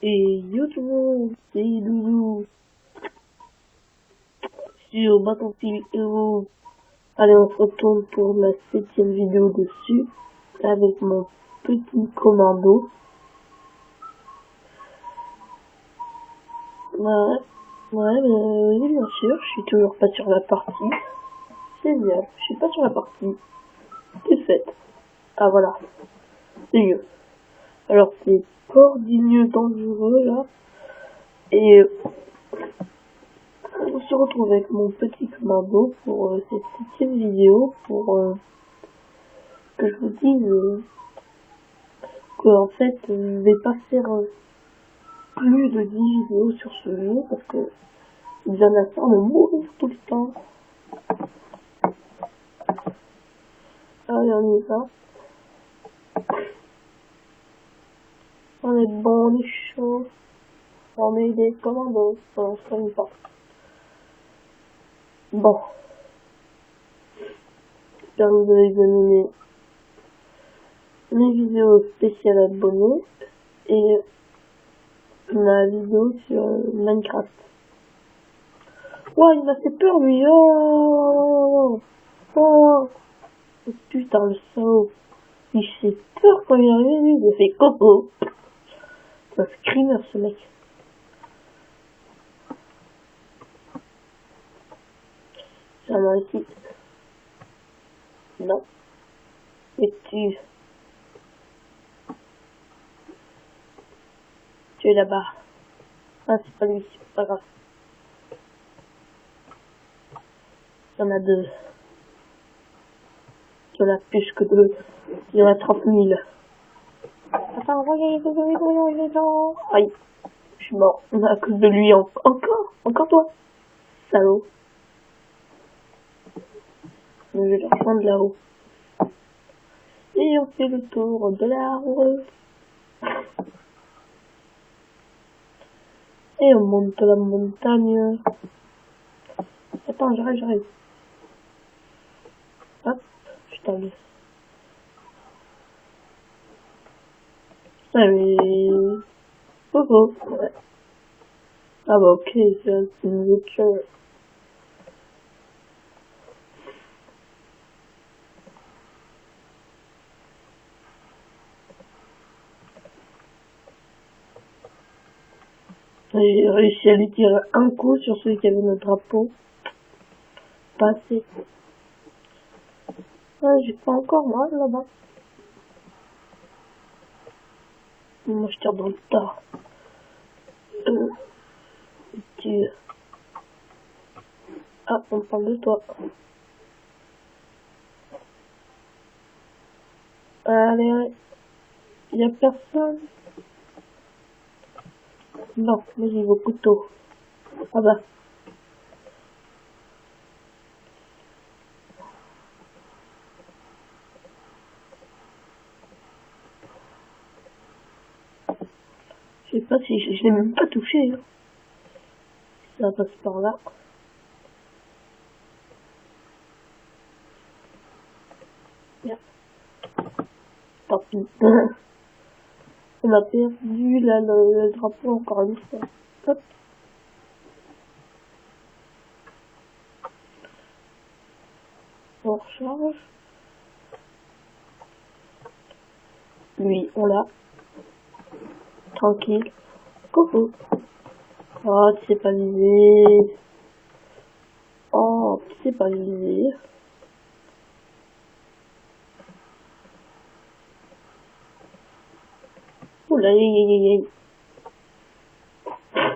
Et yo tout le monde, c'est Loulou sur Battlefield Hero. Allez, on se retourne pour ma 7e vidéo dessus avec mon petit commando. Ouais, oui, bien sûr, je suis toujours pas sur la partie. Génial, je suis pas sur la partie. C'est fait. Ah voilà, c'est mieux. Alors c'est Cordigneux dangereux là. Et on se retrouve avec mon petit commando pour cette 7e vidéo pour que je vous dise qu'en fait je vais pas faire plus de 10 vidéos sur ce jeu parce que il y en a marre de mourir tout le temps. Allez, on y va. On est bon, on est chaud. On est des commandos. On se connaît pas. Bon. J'espère que vous avez bien aimé mes vidéos spéciales abonnés et ma vidéo sur Minecraft. Ouais, il m'a fait peur lui. Oh, oh, putain le salaud. Il fait peur quand il est arrivé, lui, il a fait coco. C'est un screamer ce mec. Ça m'a ici. Non. Et tu es là-bas. Ah, c'est pas lui, c'est pas grave. Il y en a deux. Il y en a plus que deux. Il y en a 30 000. Attends, regarde. Aïe, je suis mort. À cause de lui, encore toi. Salaud. Mais je vais le rejoindre là-haut. Et on fait le tour de l'arbre. Et on monte la montagne. Attends, j'arrive. Hop, je t'enlève. Ah mais... Oh. Ouais. Ah bah ok, c'est une voiture. J'ai réussi à lui tirer un coup sur celui qui avait notre drapeau. Pas assez. Ah, j'ai pas encore moi là-bas. Moi je tire dans le tas. Tu... Ah, on parle de toi. Allez, y a personne. Non, mais j'ai vos couteaux. Ah bah. Je sais pas si je l'ai même pas touché. Hein. Ça passe par là. Bien. Tant pis. On a perdu là le drapeau encore une fois. Hop. On recharge. Lui, on l'a. Tranquille. Coucou. Oh, tu sais pas viser. Oh, tu sais pas viser. Oula, aïe. Ah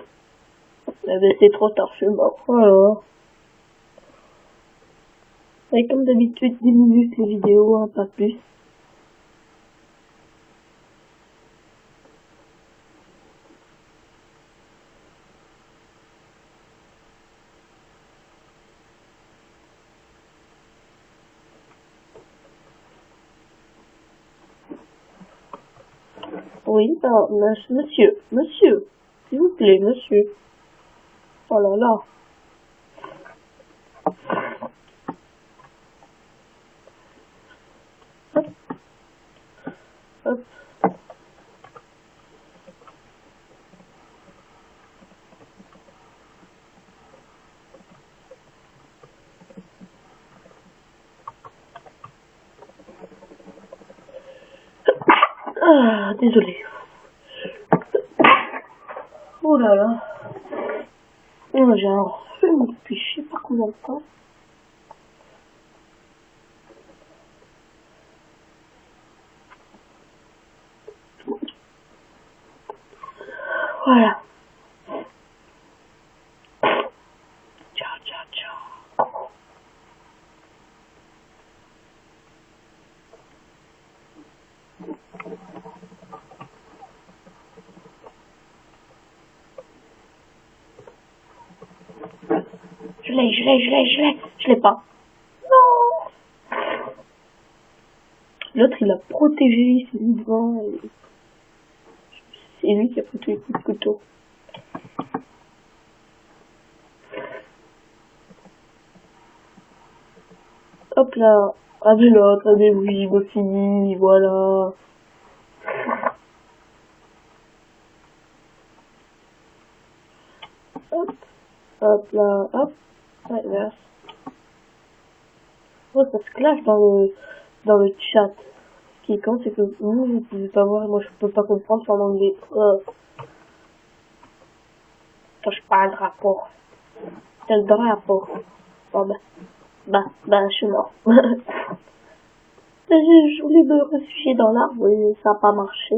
ben, c'est trop tard, je suis mort. Voilà. Et comme d'habitude, 10 minutes les vidéos, hein, pas plus. Oui, bah, monsieur, s'il vous plaît, monsieur. Oh là là. Hop, hop. Ah, désolé. Oh là là. Oh, j'ai un rhume depuis je sais pas combien de temps. Voilà. Ciao, ciao, ciao. Je l'ai pas. Non. L'autre, il a protégé ses vivants et c'est lui qui a pris tous les coups de couteau. Hop là. Avec l'autre, allez, oui, aussi, voilà. Hop. Hop là, hop. Ouais, là. Oh, ça se clash dans le chat. Ce qui est con, c'est que vous pouvez pas voir, moi je peux pas comprendre en anglais. Touche pas le rapport. C'est le drapeau. Bon bah, je suis mort. Je voulais me réfugier dans l'arbre et ça a pas marché.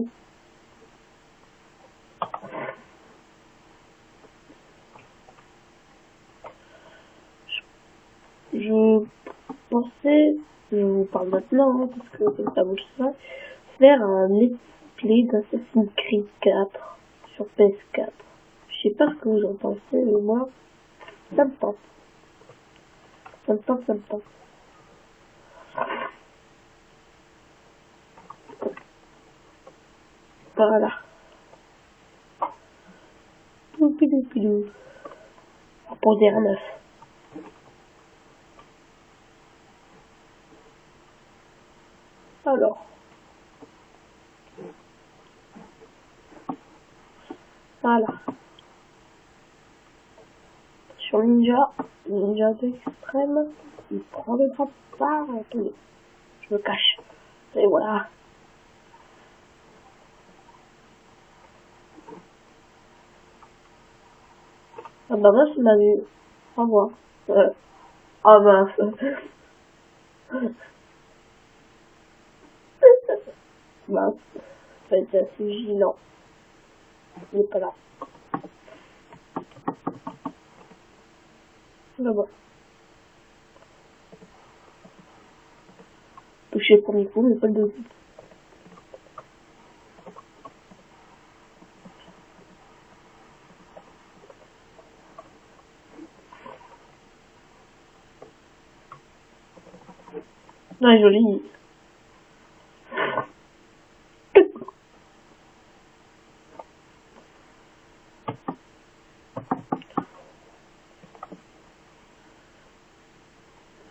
Je pensais, je vous parle maintenant, hein, parce que comme ça vous le savez, faire un let's play d'Assassin's Creed 4 sur PS4. Je sais pas ce que vous en pensez, mais moi, ça me tente. Ça me tente, ça me tente. Voilà. Poupidou. Poser un œuf. Alors. Voilà. Sur Ninja 2 extrême, il prend le drap par attendez. Je me cache. Et voilà. Ah bah mince, il m'a vu. Au revoir. Ah mince. Mince. Faut être assez vigilant. Il est pas là. Là-bas. Touché le premier coup, mais pas le deuxième. Ouais, joli.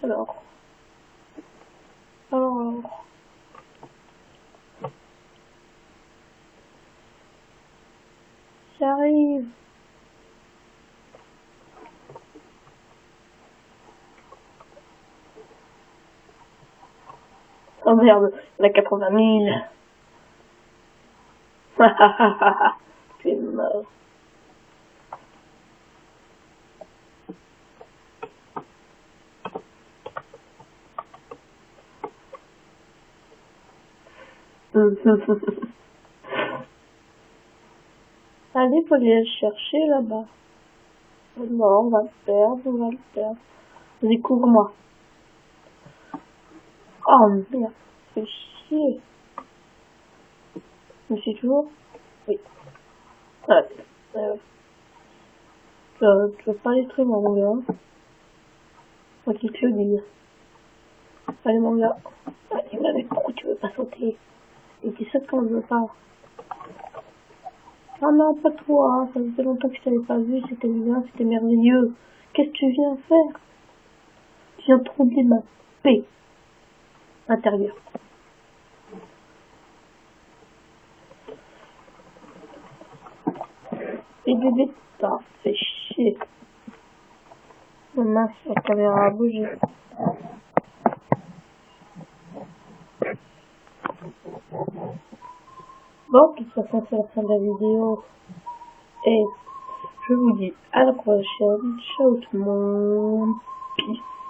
Alors. Alors. J'arrive. Oh merde, il y en a 80 000. C'est mort. Allez, faut aller le chercher là-bas. Non, on va le perdre. Vas-y, couvre-moi. Oh merde, c'est chier. Je suis toujours. Oui. Ouais. Tu vas pas détruire mon gars. Moi qui te le dis. Allez mon gars. Allez, mais pourquoi tu veux pas sauter? Et dis ça quand je veux pas. Ah non, pas toi, ça faisait longtemps que je t'avais pas vu, c'était bien, c'était merveilleux. Qu'est-ce que tu viens faire? Tu viens troubler ma paix intérieure. Et bébé, t'as fait chier. Oh mince, la caméra a bougé. Bon, de toute façon, c'est la fin de la vidéo. Et je vous dis à la prochaine. Ciao tout le monde. Peace.